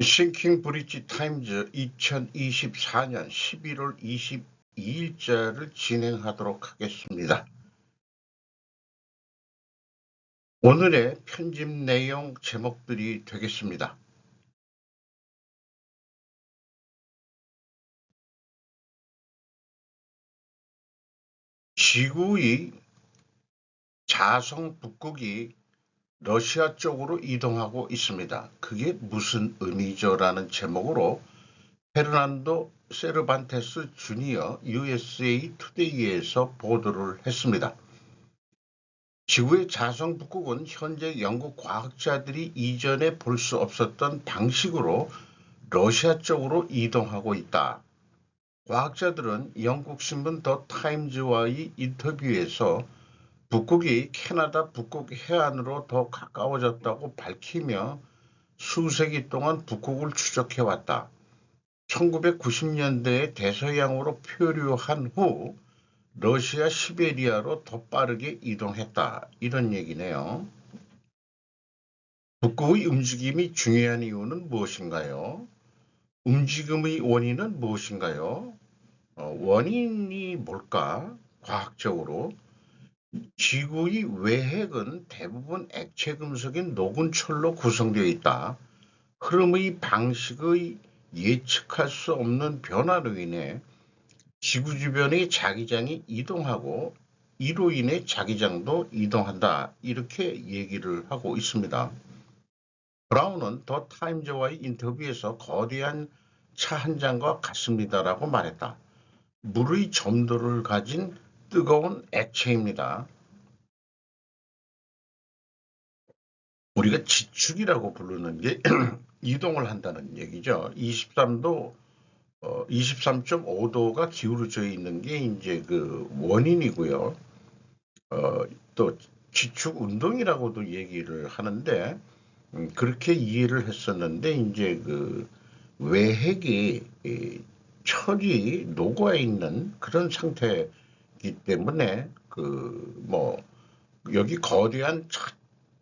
싱킹 브릿지 타임즈 2024년 11월 22일자를 진행하도록 하겠습니다. 오늘의 편집 내용 제목들이 되겠습니다. 지구의 자성 북극이 러시아 쪽으로 이동하고 있습니다. 그게 무슨 의미죠? 라는 제목으로 페르난도 세르반테스 주니어 USA 투데이에서 보도를 했습니다. 지구의 자성 북극은 현재 영국 과학자들이 이전에 볼 수 없었던 방식으로 러시아 쪽으로 이동하고 있다. 과학자들은 영국 신문 더 타임즈와의 인터뷰에서 북극이 캐나다 북극 해안으로 더 가까워졌다고 밝히며 수세기 동안 북극을 추적해왔다. 1990년대에 대서양으로 표류한 후 러시아 시베리아로 더 빠르게 이동했다. 이런 얘기네요. 북극의 움직임이 중요한 이유는 무엇인가요? 움직임의 원인은 무엇인가요? 원인이 뭘까? 과학적으로 지구의 외핵은 대부분 액체 금속인 녹은 철로 구성되어 있다. 흐름의 방식의 예측할 수 없는 변화로 인해 지구 주변의 자기장이 이동하고 이로 인해 자기장도 이동한다. 이렇게 얘기를 하고 있습니다. 브라운은 더 타임즈와의 인터뷰에서 거대한 차 한 잔과 같습니다라고 말했다. 물의 점도를 가진 뜨거운 액체입니다. 우리가 지축이라고 부르는 게 이동을 한다는 얘기죠. 23.5도가 기울어져 있는 게 이제 그 원인이고요. 또 지축 운동이라고도 얘기를 하는데 그렇게 이해를 했었는데 이제 그 외핵이 철이 녹아 있는 그런 상태이기 때문에 그 뭐 여기 거대한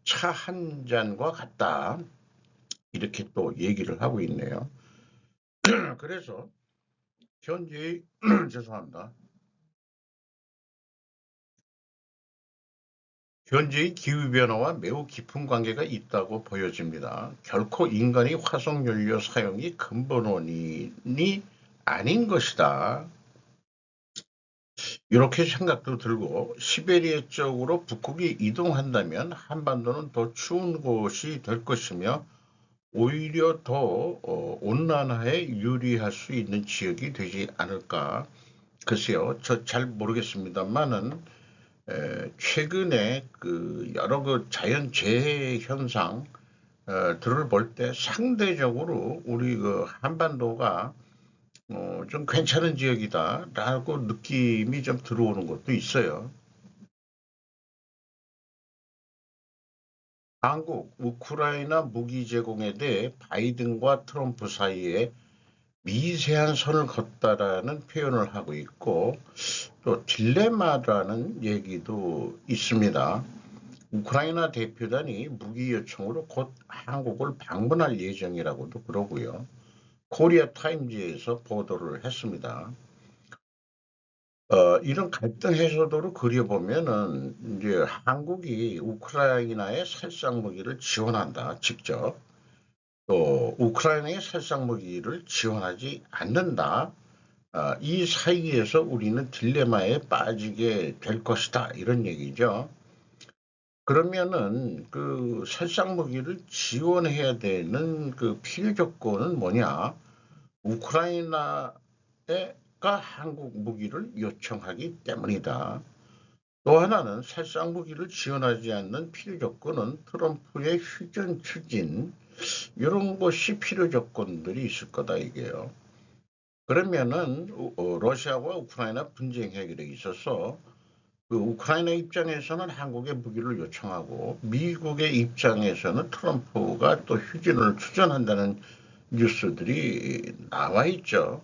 차 한 잔과 같다 이렇게 또 얘기를 하고 있네요. 그래서 현재 죄송합니다. 현재의 기후변화와 매우 깊은 관계가 있다고 보여집니다. 결코 인간의 화석연료 사용이 근본 원인이 아닌 것이다. 이렇게 생각도 들고 시베리아 쪽으로 북극이 이동한다면 한반도는 더 추운 곳이 될 것이며 오히려 더 온난화에 유리할 수 있는 지역이 되지 않을까. 글쎄요, 저 잘 모르겠습니다만은 최근에 그 여러 그 자연재해 현상 들을 볼 때 상대적으로 우리 그 한반도가 좀 괜찮은 지역이다라고 느낌이 좀 들어오는 것도 있어요. 한국, 우크라이나 무기 제공에 대해 바이든과 트럼프 사이에 미세한 선을 걷다라는 표현을 하고 있고 또 딜레마라는 얘기도 있습니다. 우크라이나 대표단이 무기 요청으로 곧 한국을 방문할 예정이라고도 그러고요. 코리아 타임즈에서 보도를 했습니다. 이런 갈등 해소도를 그려보면은 이제 한국이 우크라이나에 살상 무기를 지원한다, 직접. 또 우크라이나의 살상 무기를 지원하지 않는다. 이 사이에서 우리는 딜레마에 빠지게 될 것이다. 이런 얘기죠. 그러면은 그 살상 무기를 지원해야 되는 그 필요 조건은 뭐냐? 우크라이나가 한국 무기를 요청하기 때문이다. 또 하나는 살상 무기를 지원하지 않는 필요 조건은 트럼프의 휴전 추진 이런 것이 필요 조건들이 있을 거다 이게요. 그러면은 러시아와 우크라이나 분쟁 해결에 있어서 그 우크라이나 입장에서는 한국의 무기를 요청하고 미국의 입장에서는 트럼프가 또 휴전을 추진한다는 뉴스들이 나와 있죠.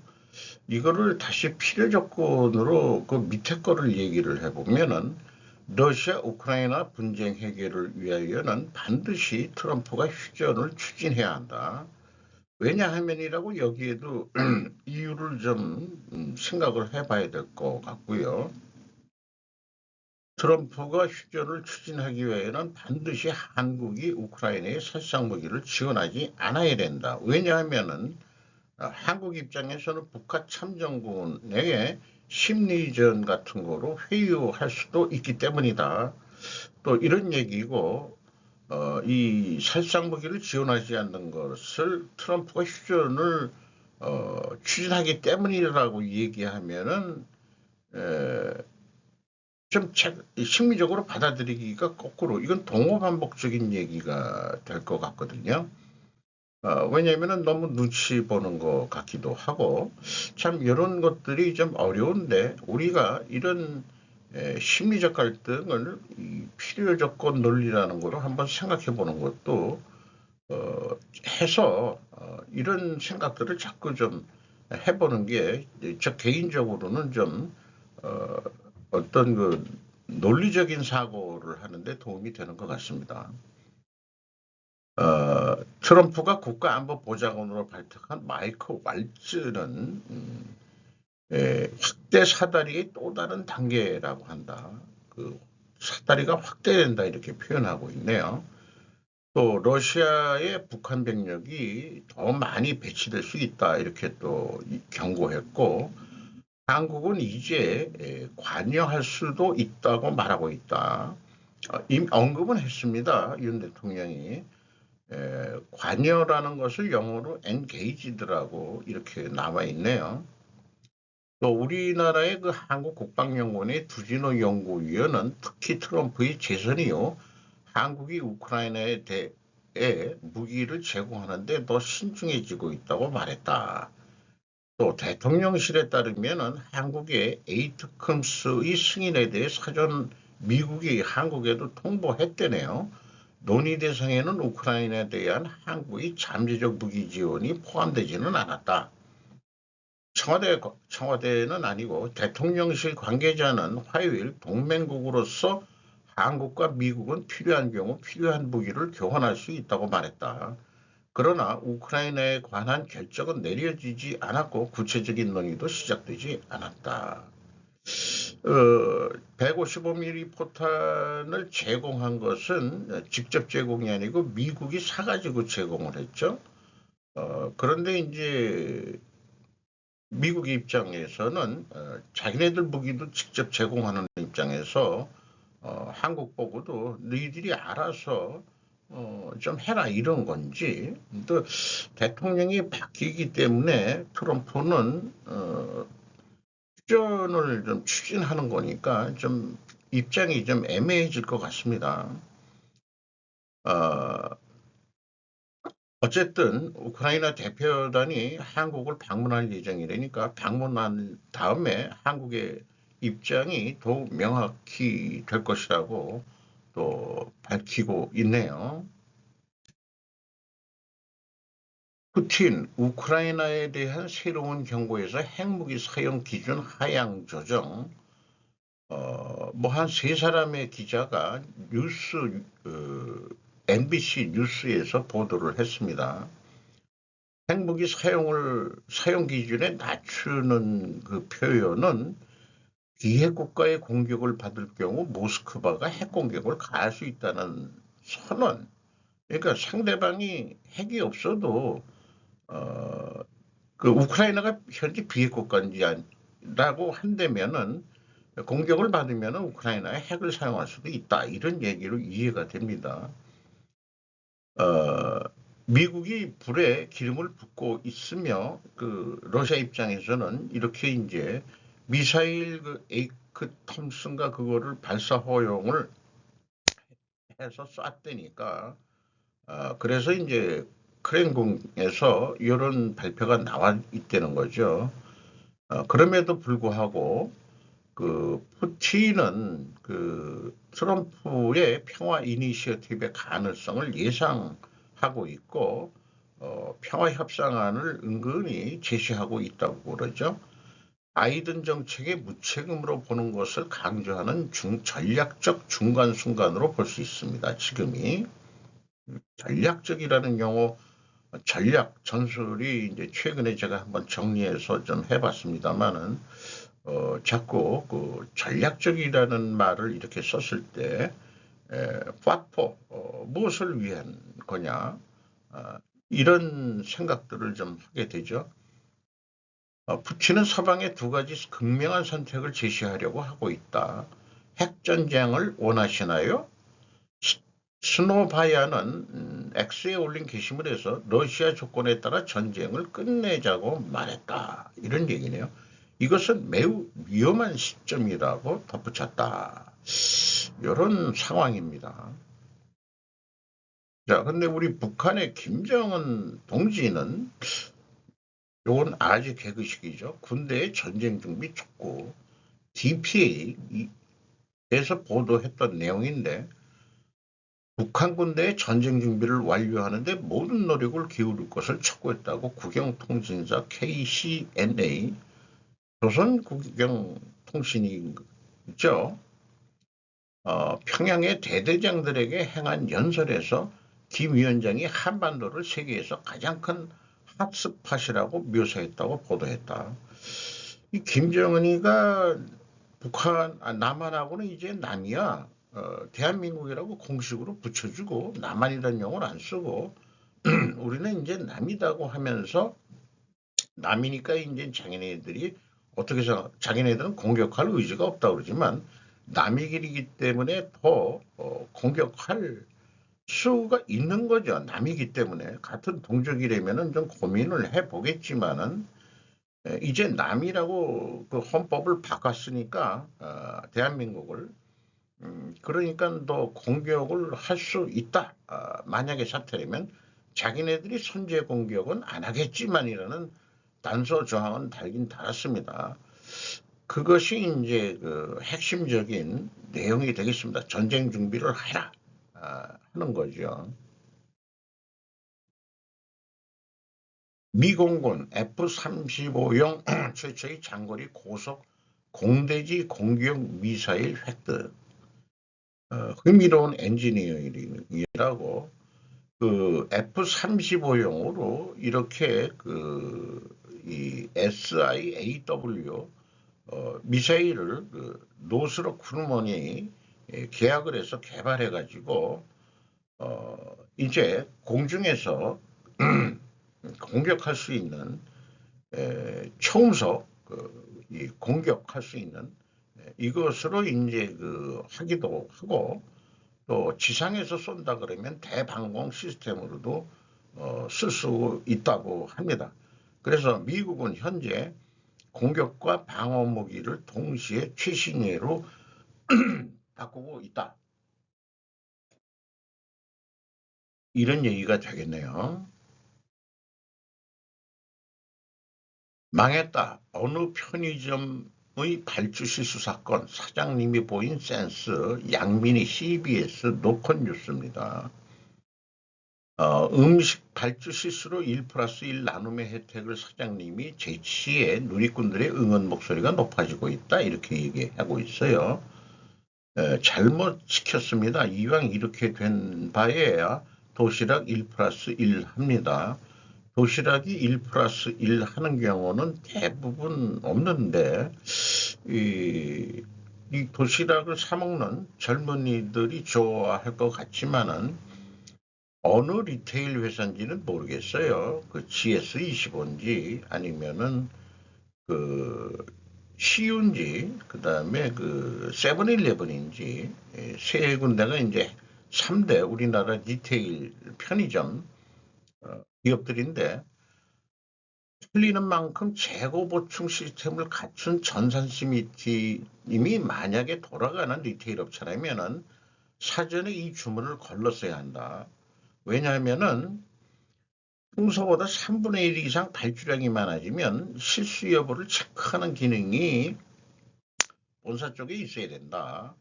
이거를 다시 필요 조건으로 그 밑에 거를 얘기를 해보면은 러시아 우크라이나 분쟁 해결을 위하여는 반드시 트럼프가 휴전을 추진해야 한다. 왜냐하면이라고 여기에도 이유를 좀 생각을 해봐야 될 것 같고요. 트럼프가 휴전을 추진하기 위해서는 반드시 한국이 우크라이나에 살상무기를 지원하지 않아야 된다. 왜냐하면은 한국 입장에서는 북한 참전군에게 심리전 같은 거로 회유할 수도 있기 때문이다. 또 이런 얘기고 이 살상무기를 지원하지 않는 것을 트럼프가 휴전을 추진하기 때문이라고 얘기하면은 에, 좀 심리적으로 받아들이기가 거꾸로 이건 동호반복적인 얘기가 될 것 같거든요. 왜냐하면 너무 눈치 보는 것 같기도 하고 참 이런 것들이 좀 어려운데 우리가 이런 심리적 갈등을 이 필요 조건 논리라는 거로 한번 생각해 보는 것도 해서 이런 생각들을 자꾸 좀 해보는 게 저 개인적으로는 좀 어, 어떤 그 논리적인 사고를 하는데 도움이 되는 것 같습니다. 트럼프가 국가안보보좌관으로 발탁한 마이크 왈츠는 확대 사다리의 또 다른 단계라고 한다. 그 사다리가 확대된다 이렇게 표현하고 있네요. 또 러시아의 북한 병력이 더 많이 배치될 수 있다 이렇게 또 경고했고 한국은 이제 관여할 수도 있다고 말하고 있다. 이미 언급은 했습니다. 윤 대통령이. 관여라는 것을 영어로 engage드라고 이렇게 나와 있네요. 또 우리나라의 그 한국국방연구원의 두진호 연구위원은 특히 트럼프의 재선 이후 한국이 우크라이나에 대해 무기를 제공하는데 더 신중해지고 있다고 말했다. 또 대통령실에 따르면 한국의 에이트컴스의 승인에 대해 사전 미국이 한국에도 통보했대네요. 논의 대상에는 우크라이나에 대한 한국의 잠재적 무기 지원이 포함되지는 않았다. 청와대는 아니고 대통령실 관계자는 화요일 동맹국으로서 한국과 미국은 필요한 경우 필요한 무기를 교환할 수 있다고 말했다. 그러나 우크라이나에 관한 결정은 내려지지 않았고 구체적인 논의도 시작되지 않았다. 155mm 포탄을 제공한 것은 직접 제공이 아니고 미국이 사가지고 제공을 했죠. 그런데 이제 미국 입장에서는 자기네들 무기도 직접 제공하는 입장에서 한국 보고도 너희들이 알아서 좀 해라 이런 건지 또 대통령이 바뀌기 때문에 트럼프는 휴전을 좀 추진하는 거니까 좀 입장이 좀 애매해질 것 같습니다. 어, 어쨌든 우크라이나 대표단이 한국을 방문할 예정이라니까 방문한 다음에 한국의 입장이 더욱 명확히 될 것이라고 또 밝히고 있네요. 푸틴, 우크라이나에 대한 새로운 경고에서 핵무기 사용 기준 하향 조정, 뭐 한 세 사람의 기자가 MBC 뉴스에서 보도를 했습니다. 핵무기 사용 기준에 낮추는 그 표현은 비핵 국가의 공격을 받을 경우 모스크바가 핵 공격을 가할 수 있다는 선언. 그러니까 상대방이 핵이 없어도 어, 그 우크라이나가 현재 비핵 국가인지라고 한다면은 공격을 받으면 우크라이나에 핵을 사용할 수도 있다. 이런 얘기로 이해가 됩니다. 어, 미국이 불에 기름을 붓고 있으며 그 러시아 입장에서는 이렇게 이제 미사일 그 에이크 톰슨과 그거를 발사 허용을 해서 쐈다니까 그래서 이제 크렘궁에서 이런 발표가 나와 있다는 거죠. 그럼에도 불구하고 그 푸틴은 그 트럼프의 평화 이니시어티브의 가능성을 예상하고 있고 평화 협상안을 은근히 제시하고 있다고 그러죠. 바이든 정책의 무책임으로 보는 것을 강조하는 전략적 중간 순간으로 볼 수 있습니다. 지금이 전략적이라는 용어 전략 전술이 이제 최근에 제가 한번 정리해서 좀 해봤습니다만은 자꾸 그 전략적이라는 말을 이렇게 썼을 때 what for 무엇을 위한 거냐 이런 생각들을 좀 하게 되죠. 푸틴은 서방에 두 가지 극명한 선택을 제시하려고 하고 있다. 핵전쟁을 원하시나요? 스노바야는 X에 올린 게시물에서 러시아 조건에 따라 전쟁을 끝내자고 말했다. 이런 얘기네요. 이것은 매우 위험한 시점이라고 덧붙였다. 이런 상황입니다. 자, 근데 우리 북한의 김정은 동지는 요건 아주 개그식이죠. 군대의 전쟁 준비 촉구, DPA에서 보도했던 내용인데 북한 군대의 전쟁 준비를 완료하는데 모든 노력을 기울일 것을 촉구했다고 국영통신사 KCNA 조선 국영통신이 있죠. 평양의 대대장들에게 행한 연설에서 김 위원장이 한반도를 세계에서 가장 큰 핫스팟이라고 묘사했다고 보도했다. 이 김정은이가 남한하고는 이제 남이야. 대한민국이라고 공식으로 붙여주고 남한이라는 용어를 안 쓰고 우리는 이제 남이다고 하면서 남이니까 이제 자기네들이 어떻게 해서 자기네들은 공격할 의지가 없다고 그러지만 남의 길이기 때문에 더 공격할 수가 있는 거죠. 남이기 때문에 같은 동족이라면은 좀 고민을 해보겠지만은 이제 남이라고 그 헌법을 바꿨으니까 대한민국을 그러니까 더 공격을 할 수 있다. 만약에 사태라면 자기네들이 선제 공격은 안 하겠지만이라는 단서 조항은 달긴 달았습니다. 그것이 이제 그 핵심적인 내용이 되겠습니다. 전쟁 준비를 해라 하는 거죠. 미공군 F-35형 최초의 장거리 고속 공대지 공격 미사일 획득. 흥미로운 엔지니어링이라고 그 F-35용으로 이렇게 이 SIAW 미사일을 그 노스록 크루먼이 계약을 해서 개발해 가지고 이제 공중에서 공격할 수 있는 초음속 이 공격할 수 있는 이것으로 이제 하기도 하고 또 지상에서 쏜다 그러면 대방공 시스템으로도 쓸 수 있다고 합니다. 그래서 미국은 현재 공격과 방어 무기를 동시에 최신鋭로 바꾸고 있다. 이런 얘기가 되겠네요. 망했다. 어느 편의점의 발주 실수 사건 사장님이 보인 센스 양민희 CBS 노컷 뉴스입니다. 음식 발주 실수로 1+1 나눔의 혜택을 사장님이 제시해 누리꾼들의 응원 목소리가 높아지고 있다. 이렇게 얘기하고 있어요. 잘못 시켰습니다. 이왕 이렇게 된 바에야 도시락 1+1 합니다. 도시락이 1+1 하는 경우는 대부분 없는데 이 도시락을 사 먹는 젊은이들이 좋아할 것 같지만은 어느 리테일 회사인지는 모르겠어요. 그 GS25인지 아니면은 그 CU인지 그다음에 그 세븐일레븐인지 세 군데가 이제 3대 우리나라 리테일 편의점 기업들인데 틀리는 만큼 재고 보충 시스템을 갖춘 전산시미티님이 만약에 돌아가는 리테일 업체라면은 사전에 이 주문을 걸렀어야 한다. 왜냐하면은 평소보다 3분의 1 이상 발주량이 많아지면 실수 여부를 체크하는 기능이 본사 쪽에 있어야 된다.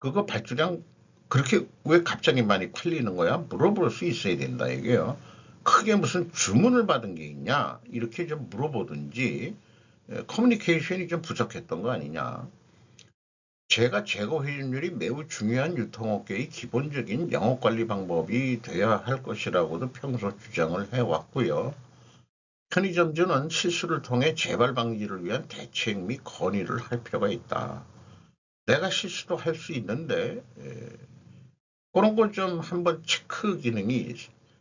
그거 발주량 그렇게 왜 갑자기 많이 팔리는 거야? 물어볼 수 있어야 된다 이게요. 크게 무슨 주문을 받은 게 있냐 이렇게 좀 물어보든지 커뮤니케이션이 좀 부족했던 거 아니냐. 재가 재고 회전율이 매우 중요한 유통업계의 기본적인 영업관리 방법이 돼야 할 것이라고도 평소 주장을 해왔고요. 편의점주는 실수를 통해 재발 방지를 위한 대책 및 건의를 할 필요가 있다. 내가 실수도 할 수 있는데 그런 걸 좀 한번 체크 기능이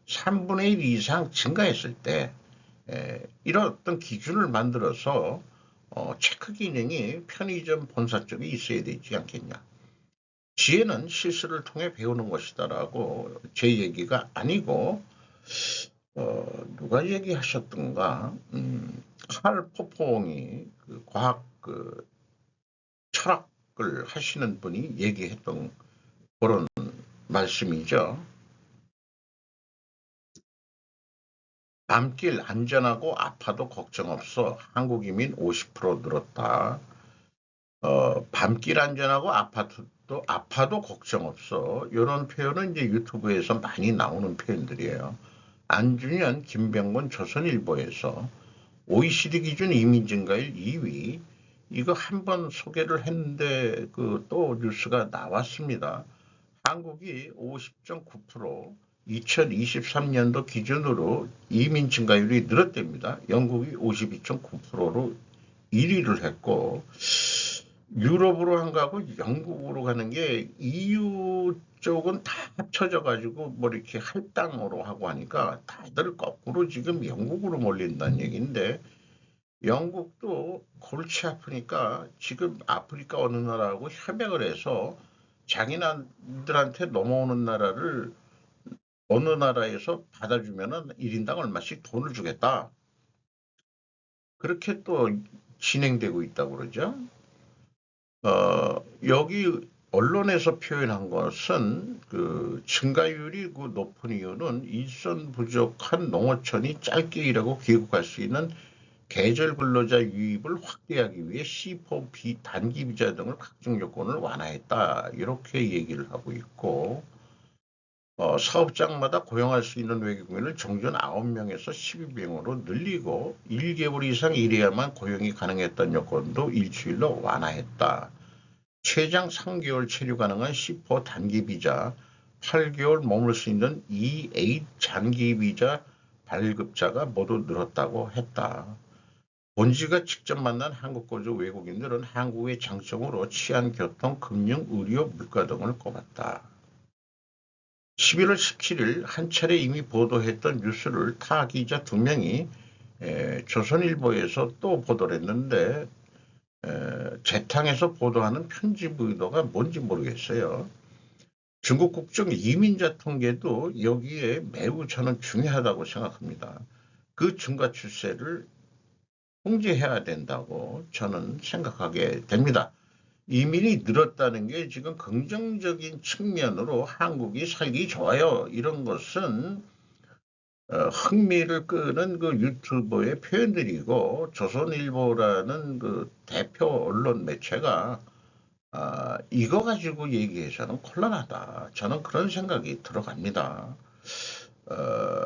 3분의 1 이상 증가했을 때 이런 어떤 기준을 만들어서 체크 기능이 편의점 본사 쪽에 있어야 되지 않겠냐. 지혜는 실수를 통해 배우는 것이다라고 제 얘기가 아니고 누가 얘기하셨던가 칼 포퐁이 그 과학 그 철학을 하시는 분이 얘기했던 그런 말씀이죠. 밤길 안전하고 아파도 걱정 없어. 한국 이민 50% 늘었다. 밤길 안전하고 아파도 걱정 없어. 이런 표현은 이제 유튜브에서 많이 나오는 표현들이에요. 안준현, 김병곤 조선일보에서 OECD 기준 이민 증가율 2위. 이거 한번 소개를 했는데 그 또 뉴스가 나왔습니다. 한국이 50.9%, 2023년도 기준으로 이민 증가율이 늘었답니다. 영국이 52.9%로 1위를 했고 유럽으로 한 거하고 영국으로 가는 게 EU 쪽은 다 합쳐져 가지고 뭐 이렇게 할당으로 하고 하니까 다들 거꾸로 지금 영국으로 몰린다는 얘기인데 영국도 골치 아프니까 지금 아프리카 어느 나라하고 협약을 해서 자기네들한테 넘어오는 나라를 어느 나라에서 받아주면은 1인당 얼마씩 돈을 주겠다. 그렇게 또 진행되고 있다고 그러죠. 여기 언론에서 표현한 것은 그 증가율이 그 높은 이유는 일손 부족한 농어촌이 짧게 일하고 귀국할 수 있는 계절 근로자 유입을 확대하기 위해 C4 단기 비자 등을 각종 요건을 완화했다. 이렇게 얘기를 하고 있고 사업장마다 고용할 수 있는 외국인을 정전 9명에서 12명으로 늘리고 1개월 이상 일해야만 고용이 가능했던 요건도 일주일로 완화했다. 최장 3개월 체류 가능한 C4 단기 비자, 8개월 머물 수 있는 E8 장기 비자 발급자가 모두 늘었다고 했다. 본지가 직접 만난 한국 거주 외국인들은 한국의 장점으로 치안, 교통, 금융, 의료, 물가 등을 꼽았다. 11월 17일 한 차례 이미 보도했던 뉴스를 타 기자 2명이 조선일보에서 또 보도를 했는데 재탕에서 보도하는 편집 의도가 뭔지 모르겠어요. 중국 국적 이민자 통계도 여기에 매우 저는 중요하다고 생각합니다. 그 증가 추세를 통제해야 된다고 저는 생각하게 됩니다. 이민이 늘었다는 게 지금 긍정적인 측면으로 한국이 살기 좋아요. 이런 것은 흥미를 끄는 그 유튜버의 표현들이고 조선일보라는 그 대표 언론 매체가 이거 가지고 얘기해서는 곤란하다. 저는 그런 생각이 들어갑니다. 어,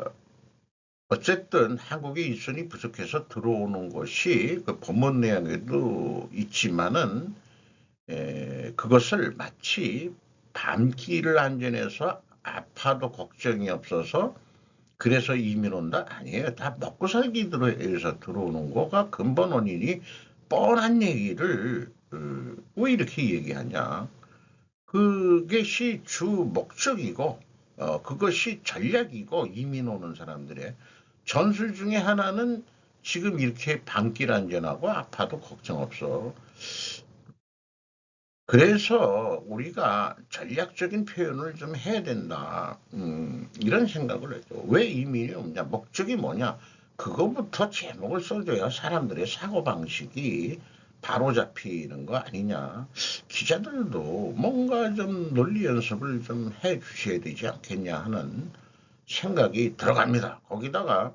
어쨌든 한국의 일손이 부족해서 들어오는 것이 그 법문 내용에도 있지만은 그것을 마치 밤길을 안전해서 아파도 걱정이 없어서 그래서 이민 온다? 아니에요. 다 먹고 살기 위해서 들어오는 거가 근본 원인이 뻔한 얘기를 왜 이렇게 얘기하냐. 그것이 주 목적이고 그것이 전략이고 이민 오는 사람들의 전술 중에 하나는 지금 이렇게 밤길 안전하고 아파도 걱정 없어. 그래서 우리가 전략적인 표현을 좀 해야 된다. 이런 생각을 했죠. 왜 이민이 없냐? 목적이 뭐냐? 그거부터 제목을 써줘야 사람들의 사고방식이 바로 잡히는 거 아니냐. 기자들도 뭔가 좀 논리 연습을 좀 해 주셔야 되지 않겠냐 하는 생각이 들어갑니다. 거기다가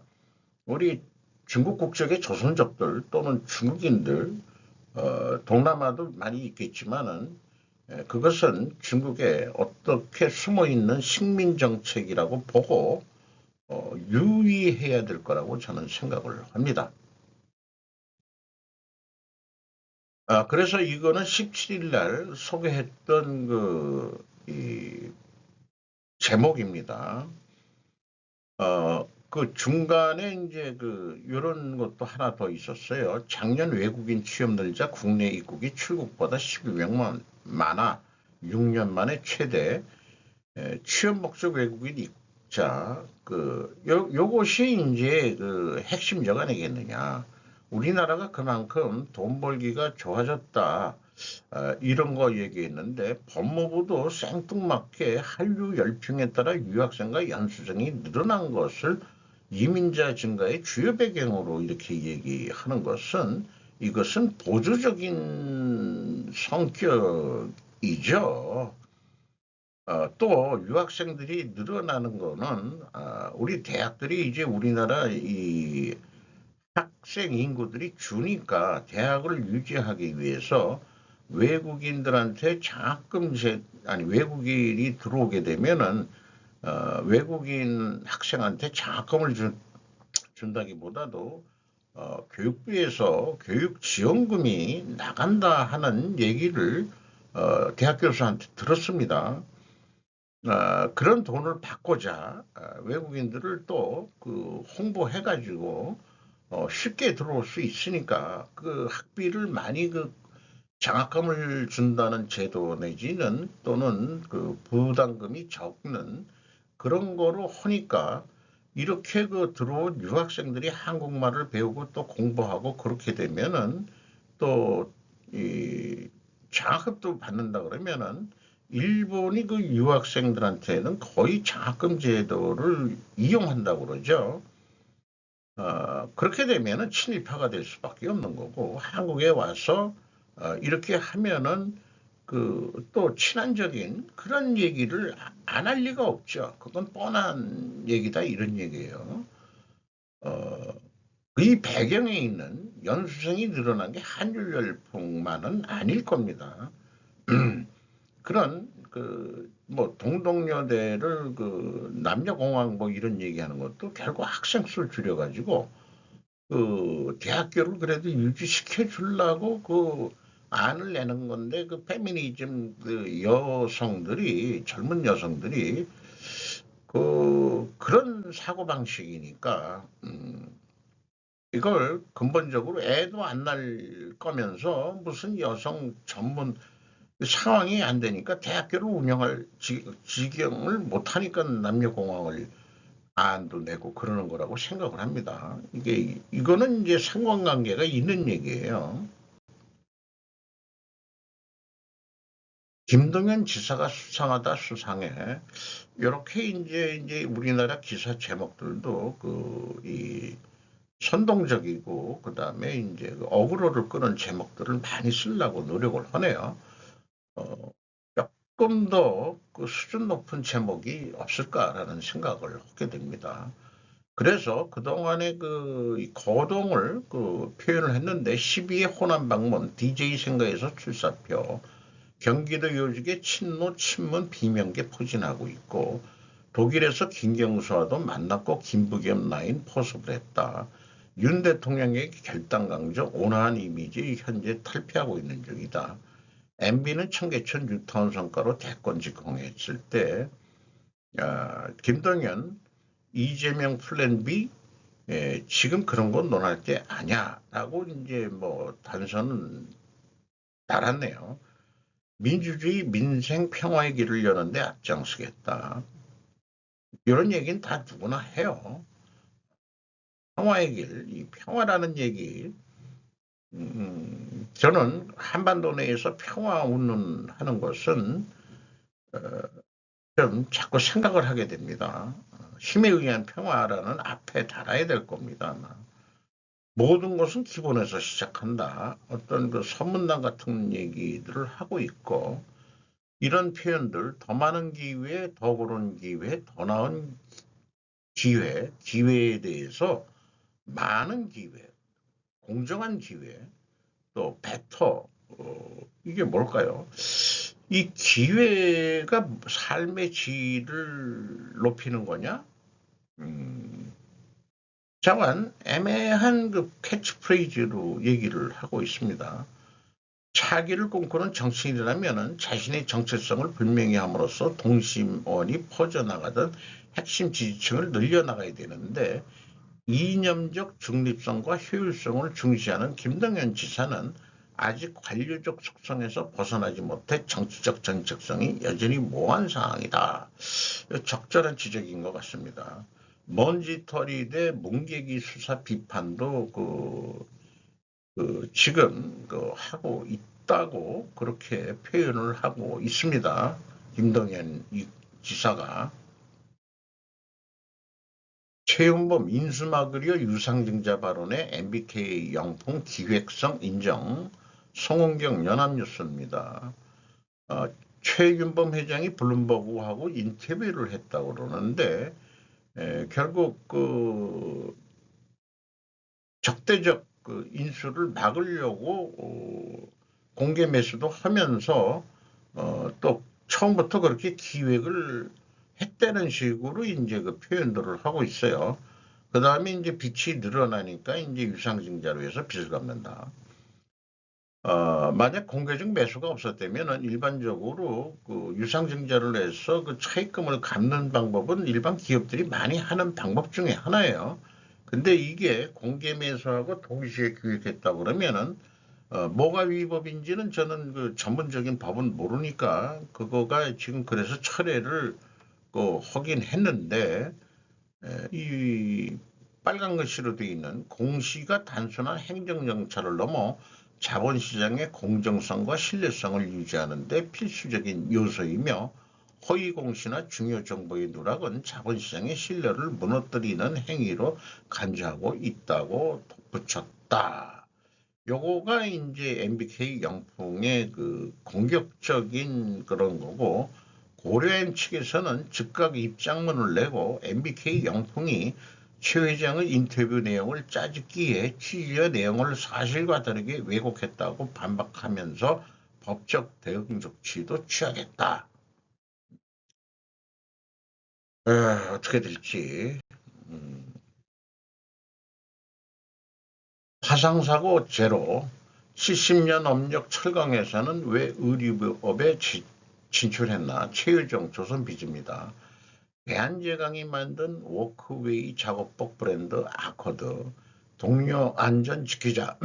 우리 중국 국적의 조선족들 또는 중국인들 동남아도 많이 있겠지만은 그것은 중국에 어떻게 숨어 있는 식민 정책이라고 보고 유의해야 될 거라고 저는 생각을 합니다. 그래서 이거는 17일 날 소개했던 이 제목입니다. 그 중간에 이제 요런 것도 하나 더 있었어요. 작년 외국인 취업 늘자 국내 입국이 출국보다 12명만 많아 6년 만에 최대. 취업 목적 외국인 입자, 요것이 이제 핵심 적 아니겠느냐. 우리나라가 그만큼 돈 벌기가 좋아졌다. 이런 거 얘기했는데 법무부도 생뚱맞게 한류 열풍에 따라 유학생과 연수생이 늘어난 것을 이민자 증가의 주요 배경으로 이렇게 얘기하는 것은 이것은 보조적인 성격이죠. 또 유학생들이 늘어나는 거는 우리 대학들이 이제 우리나라 이 학생 인구들이 주니까 대학을 유지하기 위해서 외국인들한테 외국인이 들어오게 되면은 외국인 학생한테 장학금을 준다기보다도 교육부에서 교육 지원금이 나간다 하는 얘기를 대학 교수한테 들었습니다. 그런 돈을 받고자 외국인들을 또 홍보해가지고 쉽게 들어올 수 있으니까 그 학비를 많이 장학금을 준다는 제도 내지는 또는 부담금이 적는 그런 거로 하니까 이렇게 들어온 유학생들이 한국말을 배우고 또 공부하고 그렇게 되면은 또 이 장학금도 받는다 그러면은 일본이 유학생들한테는 거의 장학금 제도를 이용한다고 그러죠. 그렇게 되면은 친일파가 될 수밖에 없는 거고 한국에 와서 이렇게 하면은 또 친한적인 그런 얘기를 안 할 리가 없죠. 그건 뻔한 얘기다 이런 얘기예요. 어, 이 배경에 있는 연수생이 늘어난 게 한일 열풍만은 아닐 겁니다. 그런 뭐 동덕여대를 남녀공학 뭐 이런 얘기하는 것도 결국 학생 수를 줄여가지고 대학교를 그래도 유지시켜 주려고 안을 내는 건데 페미니즘 여성들이 젊은 여성들이 그런 사고 방식이니까 이걸 근본적으로 애도 안 날 거면서 무슨 여성 전문 상황이 안 되니까 대학교를 운영할 지경을 못 하니까 남녀공학을 안도 내고 그러는 거라고 생각을 합니다. 이거는 이제 상관관계가 있는 얘기예요. 김동연 지사가 수상하다 수상해. 이렇게 이제 우리나라 기사 제목들도 이 선동적이고 그다음에 이제 어그로를 끄는 제목들을 많이 쓰려고 노력을 하네요. 어, 조금 더 수준 높은 제목이 없을까라는 생각을 하게 됩니다. 그래서 그동안에 이 거동을 표현을 했는데 12회 호남 방문 DJ 생가에서 출사표 경기도 요직의 친노 친문 비명계 포진하고 있고 독일에서 김경수와도 만났고 김부겸 라인 포섭을 했다. 윤 대통령의 결단 강조 온화한 이미지 현재 탈피하고 있는 중이다. MB는 청계천 뉴타운 성과로 대권 직행했을 때 김동연 이재명 플랜 B 지금 그런 건 논할 때 아냐라고 이제 뭐 단서는 달았네요. 민주주의 민생 평화의 길을 여는데 앞장서겠다. 이런 얘기는 다 누구나 해요. 평화의 길, 이 평화라는 얘기, 저는 한반도 내에서 평화 운운하는 것은 어, 좀 자꾸 생각을 하게 됩니다. 힘에 의한 평화라는 앞에 달아야 될 겁니다. 아마. 모든 것은 기본에서 시작한다. 어떤 선문단 같은 얘기들을 하고 있고 이런 표현들 더 많은 기회, 더 고른 기회, 더 나은 기회에 대해서 많은 기회, 공정한 기회, 또 베터, 이게 뭘까요? 이 기회가 삶의 질을 높이는 거냐? 음, 자관 애매한 캐치프레이즈로 얘기를 하고 있습니다. 차기를 꿈꾸는 정치인이라면 자신의 정체성을 분명히 함으로써 동심원이 퍼져나가던 핵심 지지층을 늘려나가야 되는데 이념적 중립성과 효율성을 중시하는 김동연 지사는 아직 관료적 속성에서 벗어나지 못해 정치적 정책성이 여전히 모호한 상황이다. 적절한 지적인 것 같습니다. 먼지털이 대 뭉개기 수사 비판도 지금 하고 있다고 그렇게 표현을 하고 있습니다. 김동연 지사가. 최윤범 인수막으려 유상증자 발언에 MBK 영풍 기획성 인정. 송은경 연합뉴스입니다. 최윤범 회장이 블룸버그하고 인터뷰를 했다고 그러는데 결국 적대적 인수를 막으려고 공개 매수도 하면서 또 처음부터 그렇게 기획을 했다는 식으로 이제 그 표현들을 하고 있어요. 그 다음에 이제 빚이 늘어나니까 이제 유상증자로 해서 빚을 갚는다. 만약 공개적 매수가 없었다면 일반적으로 그 유상증자를 해서 그 차입금을 갚는 방법은 일반 기업들이 많이 하는 방법 중에 하나예요. 근데 이게 공개 매수하고 동시에 기획했다 그러면은 뭐가 위법인지는 저는 그 전문적인 법은 모르니까 그거가 지금 그래서 철회를 하긴 했는데 이 빨간 글씨로 되어 있는 공시가 단순한 행정정찰을 넘어 자본시장의 공정성과 신뢰성을 유지하는 데 필수적인 요소이며 허위공시나 중요 정보의 누락은 자본시장의 신뢰를 무너뜨리는 행위로 간주하고 있다고 덧붙였다. 요거가 이제 MBK 영풍의 그 공격적인 그런 거고 고려엠 측에서는 즉각 입장문을 내고 MBK 영풍이 최 회장의 인터뷰 내용을 짜집기에 취지와 내용을 사실과 다르게 왜곡했다고 반박하면서 법적 대응 조치도 취하겠다. 어떻게 될지. 화상사고 제로. 70년 업력 철강회사는 왜 의류업에 진출했나? 최유정 조선비즈입니다. 대한제강이 만든 워크웨이 작업복 브랜드 아코드, 동료 안전 지키자,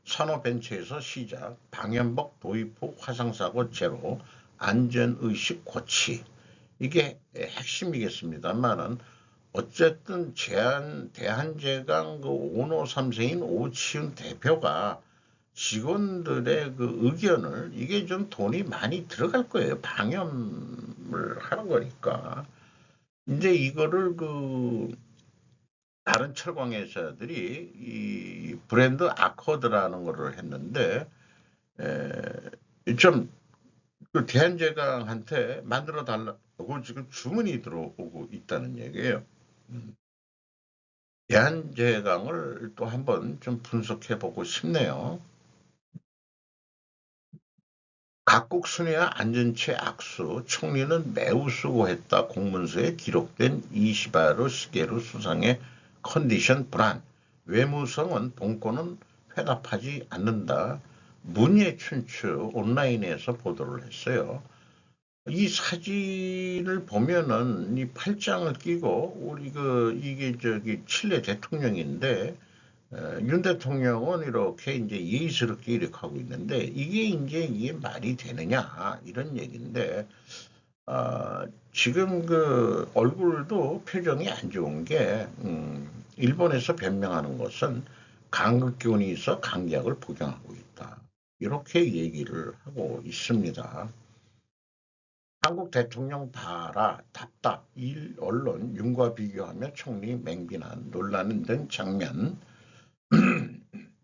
산업벤처에서 시작, 방염복 도입 후 화상사고 제로, 안전의식 고치. 이게 핵심이겠습니다만은 어쨌든 대한제강 그 오노 3세인 오치훈 대표가 직원들의 그 의견을 이게 좀 돈이 많이 들어갈 거예요. 방염을 하는 거니까. 이제 이거를 다른 철강 회사들이 이 브랜드 아코드라는 거를 했는데 좀그 대한제강한테 만들어 달라고 지금 주문이 들어오고 있다는 얘기예요. 대한제강을 또 한번 좀 분석해 보고 싶네요. 각국 순위와 안전체 악수, 총리는 매우 수고했다. 공문서에 기록된 이시바르 시게루 수상의 컨디션 불안, 외무성은 본권은 회답하지 않는다. 문예춘추 온라인에서 보도를 했어요. 이 사진을 보면은 이 팔짱을 끼고 우리 이게 칠레 대통령인데 윤 대통령은 이렇게 이제 예의스럽게 이렇게 하고 있는데 이게 말이 되느냐 이런 얘기인데 지금 그 얼굴도 표정이 안 좋은 게 일본에서 변명하는 것은 강극 기운이 있어 강약을 복용하고 있다. 이렇게 얘기를 하고 있습니다. 한국 대통령 봐라 답답 일 언론 윤과 비교하며 총리 맹비난 논란은 등 장면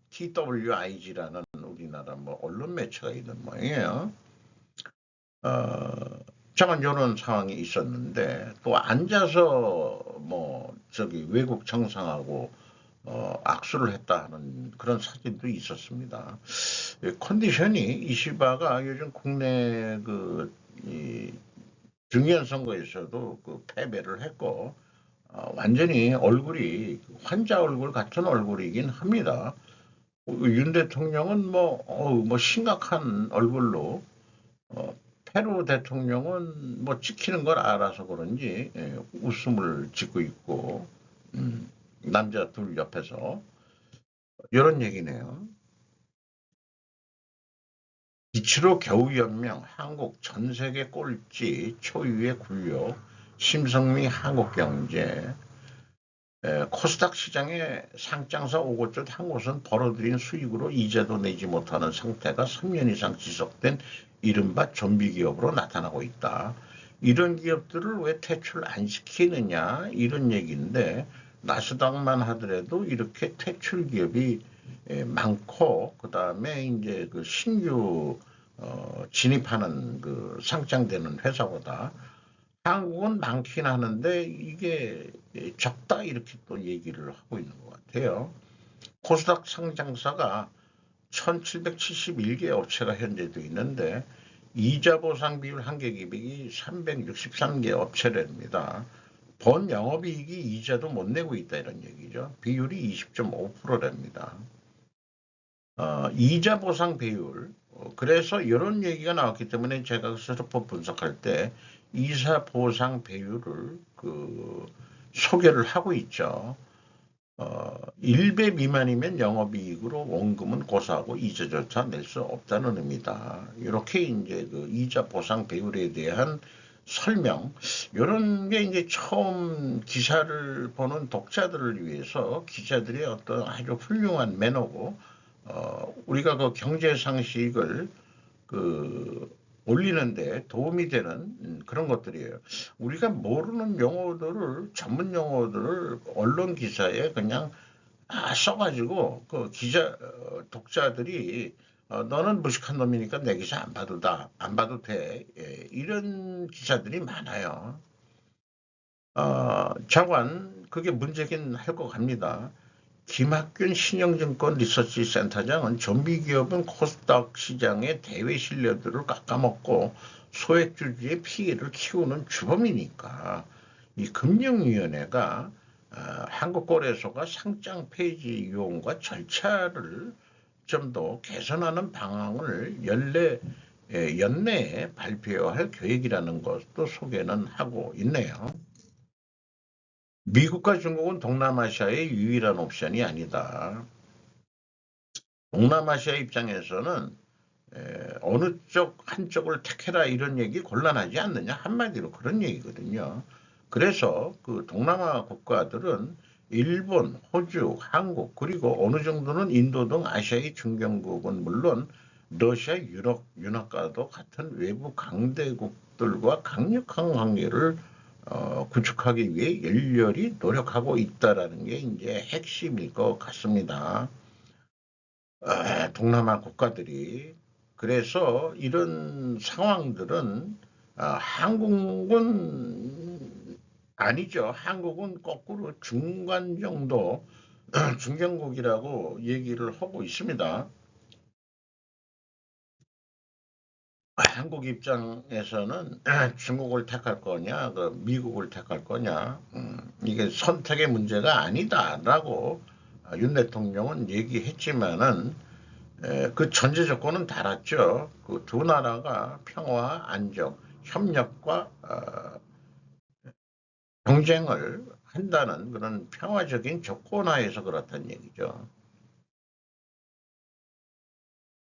TWIG라는 우리나라 뭐 언론 매체가 있는 모양이에요. 잠깐 이런 상황이 있었는데 또 앉아서 외국 정상하고 악수를 했다 하는 그런 사진도 있었습니다. 컨디션이 이시바가 요즘 국내 중요한 선거에서도 패배를 했고 완전히 얼굴이 환자 얼굴 같은 얼굴이긴 합니다. 윤 대통령은 뭐 심각한 얼굴로 페루 대통령은 뭐 찍히는 걸 알아서 그런지 웃음을 짓고 있고 남자 둘 옆에서 이런 얘기네요. 이치로 겨우연명 한국 전세계 꼴찌 초유의 굴욕 심성미 한국경제 코스닥 시장의 상장사 5곳 한 곳은 벌어들인 수익으로 이자도 내지 못하는 상태가 3년 이상 지속된 이른바 좀비 기업으로 나타나고 있다. 이런 기업들을 왜 퇴출 안 시키느냐 이런 얘기인데 나스닥만 하더라도 이렇게 퇴출 기업이 많고 그다음에 이제 그 신규 진입하는 그 상장되는 회사보다 한국은 많긴 하는데 이게 적다 이렇게 또 얘기를 하고 있는 것 같아요. 코스닥 상장사가 1771개 업체가 현재 돼 있는데 이자 보상 비율 한계기획이 363개 업체랍니다. 본 영업이익이 이자도 못 내고 있다 이런 얘기죠. 비율이 20.5%랍니다. 이자 보상 비율 그래서 이런 얘기가 나왔기 때문에 제가 스로퍼 분석할 때 이자 보상 비율을 소개를 하고 있죠. 1배 미만이면 영업이익으로 원금은 고사하고 이자조차 낼 수 없다는 의미다. 이렇게 이제 그 이자 보상 비율에 대한 설명, 이런 게 이제 처음 기사를 보는 독자들을 위해서 기자들의 어떤 아주 훌륭한 매너고, 우리가 그 경제 상식을 올리는데 도움이 되는 그런 것들이에요. 우리가 모르는 용어들을, 전문 용어들을 언론 기사에 그냥 써가지고 그 독자들이 너는 무식한 놈이니까 내 기사 안 봐도 돼. 이런 기사들이 많아요. 장관, 그게 문제긴 할 것 같습니다. 김학균 신영증권 리서치 센터장은 좀비 기업은 코스닥 시장의 대외 신뢰도를 깎아먹고 소액주주의 피해를 키우는 주범이니까 이 금융위원회가 한국거래소가 상장 폐지 요원과 절차를 좀 더 개선하는 방안을 연내에 발표할 계획이라는 것도 소개는 하고 있네요. 미국과 중국은 동남아시아의 유일한 옵션이 아니다. 동남아시아 입장에서는 어느 한쪽을 택해라 이런 얘기 곤란하지 않느냐 한마디로 그런 얘기거든요. 그래서 그 동남아 국가들은 일본, 호주, 한국 그리고 어느 정도는 인도 등 아시아의 중견국은 물론 러시아, 유럽, 윤학과도 같은 외부 강대국들과 강력한 관계를 구축하기 위해 열렬히 노력하고 있다라는 게 이제 핵심일 것 같습니다. 동남아 국가들이 그래서 이런 상황들은 한국은 아니죠. 한국은 거꾸로 중간 정도 중견국이라고 얘기를 하고 있습니다. 한국 입장에서는 중국을 택할 거냐, 미국을 택할 거냐, 이게 선택의 문제가 아니다라고 윤 대통령은 얘기했지만은 그 전제 조건은 달았죠. 그 두 나라가 평화, 안정, 협력과 경쟁을 한다는 그런 평화적인 조건하에서 그렇다는 얘기죠.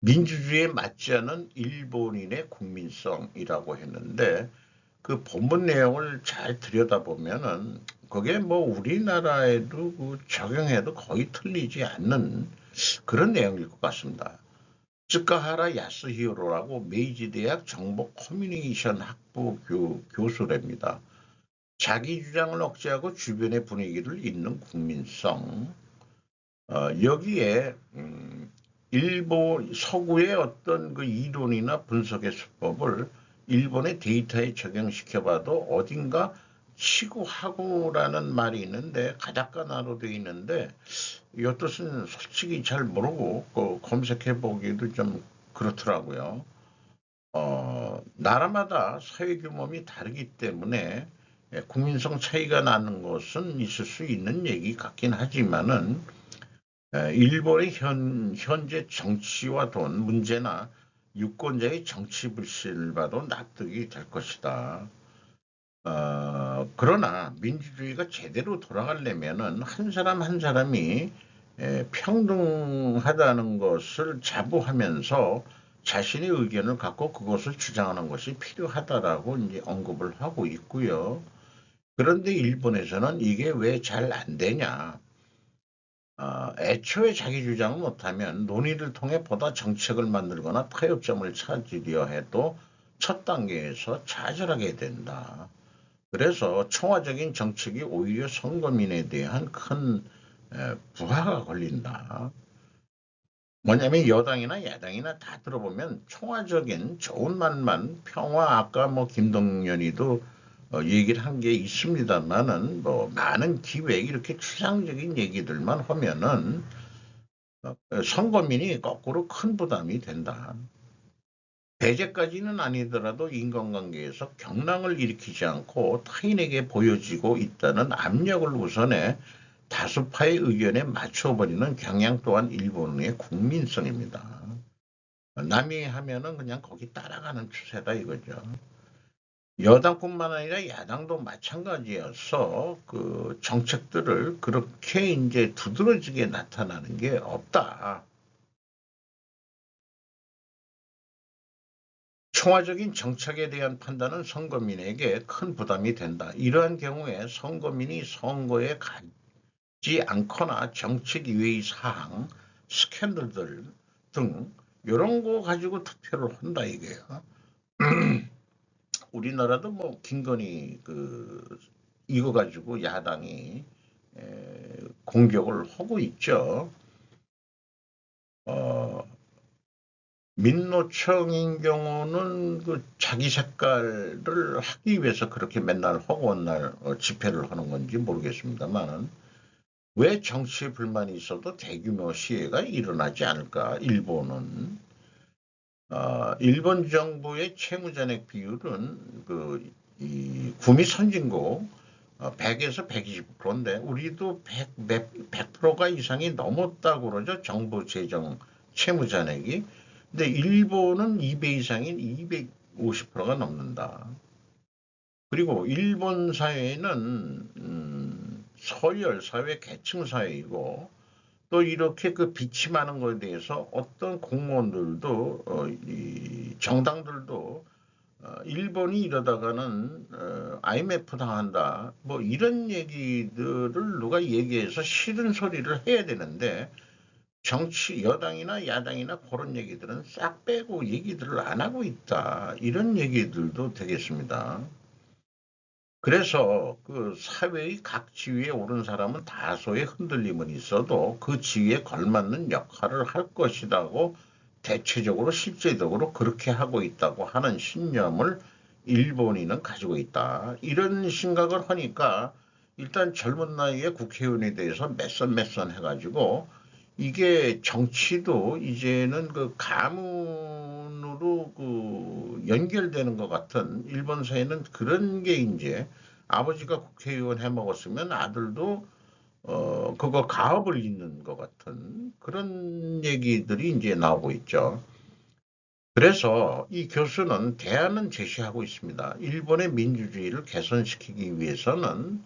민주주의에 맞지 않은 일본인의 국민성이라고 했는데 그 본문 내용을 잘 들여다보면은 그게 뭐 우리나라에도 적용해도 거의 틀리지 않는 그런 내용일 것 같습니다. 츠카하라 야스히로라고 메이지 대학 정보 커뮤니케이션 학부 교수랍니다. 자기 주장을 억제하고 주변의 분위기를 잇는 국민성. 여기에 일본 서구의 어떤 그 이론이나 분석의 수법을 일본의 데이터에 적용시켜봐도 어딘가 치고하고라는 말이 있는데 가닥가나로 되어 있는데 이 뜻은 솔직히 잘 모르고 검색해 보기도 좀 그렇더라고요. 나라마다 사회 규모이 다르기 때문에 국민성 차이가 나는 것은 있을 수 있는 얘기 같긴 하지만은 일본의 현재 정치와 돈 문제나 유권자의 정치 불신을 봐도 납득이 될 것이다. 그러나 민주주의가 제대로 돌아가려면은 한 사람 한 사람이 평등하다는 것을 자부하면서 자신의 의견을 갖고 그것을 주장하는 것이 필요하다라고 이제 언급을 하고 있고요. 그런데 일본에서는 이게 왜 잘 안 되냐? 애초에 자기 주장을 못하면 논의를 통해 보다 정책을 만들거나 타협점을 찾으려 해도 첫 단계에서 좌절하게 된다. 그래서 청와적인 정책이 오히려 선거민에 대한 큰 부하가 걸린다. 뭐냐면 여당이나 야당이나 다 들어보면 청와적인 좋은 말만 평화 아까 뭐 김동연이도 얘기를 한 게 있습니다만은 뭐 많은 기획 이렇게 추상적인 얘기들만 하면은 선거민이 거꾸로 큰 부담이 된다. 배제까지는 아니더라도 인간관계에서 경랑을 일으키지 않고 타인에게 보여지고 있다는 압력을 우선해 다수파의 의견에 맞춰버리는 경향 또한 일본의 국민성입니다. 남이 하면은 그냥 거기 따라가는 추세다 이거죠. 여당뿐만 아니라 야당도 마찬가지여서 그 정책들을 그렇게 이제 두드러지게 나타나는 게 없다. 총화적인 정책에 대한 판단은 선거민에게 큰 부담이 된다. 이러한 경우에 선거민이 선거에 가지 않거나 정책 이외의 사항, 스캔들들 등 이런 거 가지고 투표를 한다 이게요. 우리나라도 뭐 김건희 이거 가지고 야당이 공격을 하고 있죠. 어, 민노총인 경우는 그 자기 색깔을 하기 위해서 그렇게 맨날 허구한 날 집회를 하는 건지 모르겠습니다만 왜 정치에 불만이 있어도 대규모 시위가 일어나지 않을까? 일본은 일본 정부의 채무잔액 비율은 이 구미 선진국 100에서 120%인데 우리도 100%가 이상이 넘었다고 그러죠. 정부 재정 채무잔액이. 근데 일본은 2배 이상인 250%가 넘는다. 그리고 일본 사회는 서열 사회 계층 사회이고 또 이렇게 그 빛이 많은 것에 대해서 어떤 공무원들도 이 정당들도 일본이 이러다가는 IMF 당한다. 뭐 이런 얘기들을 누가 얘기해서 싫은 소리를 해야 되는데 정치 여당이나 야당이나 그런 얘기들은 싹 빼고 얘기들을 안 하고 있다. 이런 얘기들도 되겠습니다. 그래서 그 사회의 각 지위에 오른 사람은 다소의 흔들림은 있어도 그 지위에 걸맞는 역할을 할 것이라고 대체적으로 실제적으로 그렇게 하고 있다고 하는 신념을 일본인은 가지고 있다. 이런 생각을 하니까 일단 젊은 나이에 국회의원에 대해서 맷선 해가지고 이게 정치도 이제는 그 가문으로 그 연결되는 것 같은 일본 사회는 그런 게 이제 아버지가 국회의원 해 먹었으면 아들도 그거 가업을 잇는 것 같은 그런 얘기들이 이제 나오고 있죠. 그래서 이 교수는 대안은 제시하고 있습니다. 일본의 민주주의를 개선시키기 위해서는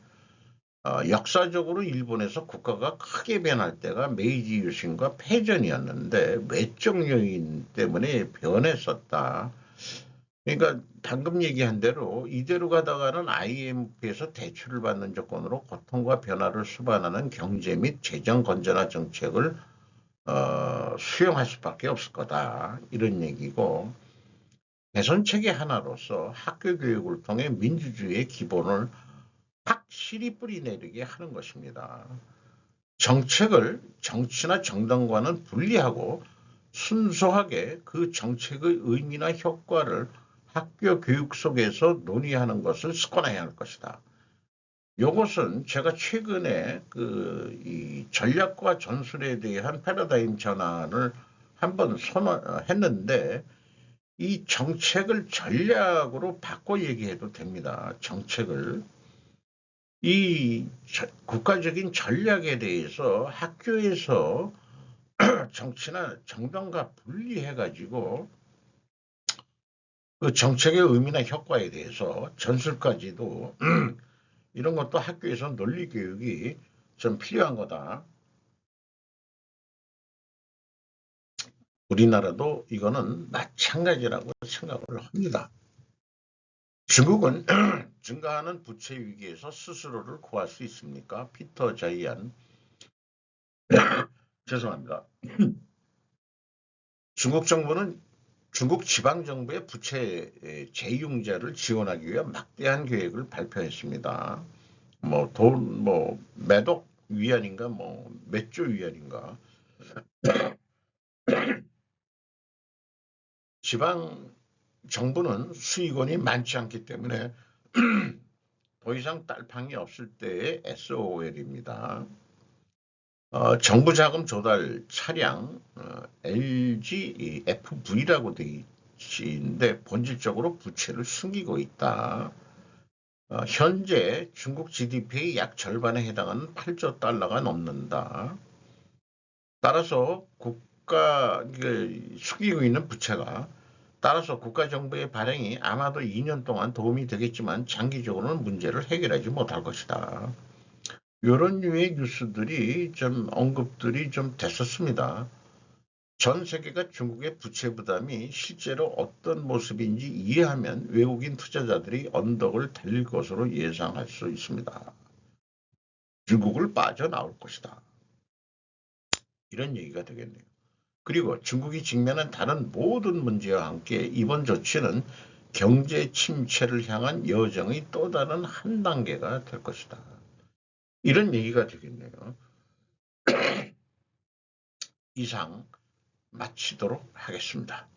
역사적으로 일본에서 국가가 크게 변할 때가 메이지 유신과 패전이었는데 외적 요인 때문에 변했었다. 그러니까 방금 얘기한 대로 이대로 가다가는 IMF에서 대출을 받는 조건으로 고통과 변화를 수반하는 경제 및 재정 건전화 정책을 수용할 수밖에 없을 거다. 이런 얘기고 개선책의 하나로서 학교 교육을 통해 민주주의의 기본을 확실히 뿌리내리게 하는 것입니다. 정책을 정치나 정당과는 분리하고 순수하게 그 정책의 의미나 효과를 학교 교육 속에서 논의하는 것을 습관화해야 할 것이다. 이것은 제가 최근에 이 전략과 전술에 대한 패러다임 전환을 한번 선언했는데 이 정책을 전략으로 바꿔 얘기해도 됩니다. 정책을. 이 국가적인 전략에 대해서 학교에서 정치나 정당과 분리해가지고 그 정책의 의미나 효과에 대해서 전술까지도 이런 것도 학교에서 논리 교육이 좀 필요한 거다. 우리나라도 이거는 마찬가지라고 생각을 합니다. 중국은 증가하는 부채 위기에서 스스로를 구할 수 있습니까? 피터 자이안. 죄송합니다. 중국 정부는 중국 지방정부의 부채 재융자를 지원하기 위해 막대한 계획을 발표했습니다. 매독 위안인가, 몇 조 위안인가. 지방 정부는 수익원이 많지 않기 때문에 더 이상 딸팡이 없을 때의 SOL입니다. 정부 자금 조달 차량 LG FV라고 되어 있는데 본질적으로 부채를 숨기고 있다. 현재 중국 GDP의 약 절반에 해당하는 8조 달러가 넘는다. 따라서 숙이고 있는 부채가 따라서 국가 정부의 발행이 아마도 2년 동안 도움이 되겠지만 장기적으로는 문제를 해결하지 못할 것이다. 이런 류의 뉴스들이 언급들이 좀 됐었습니다. 전 세계가 중국의 부채 부담이 실제로 어떤 모습인지 이해하면 외국인 투자자들이 언덕을 달릴 것으로 예상할 수 있습니다. 중국을 빠져나올 것이다. 이런 얘기가 되겠네요. 그리고 중국이 직면한 다른 모든 문제와 함께 이번 조치는 경제 침체를 향한 여정의 또 다른 한 단계가 될 것이다. 이런 얘기가 되겠네요. 이상 마치도록 하겠습니다.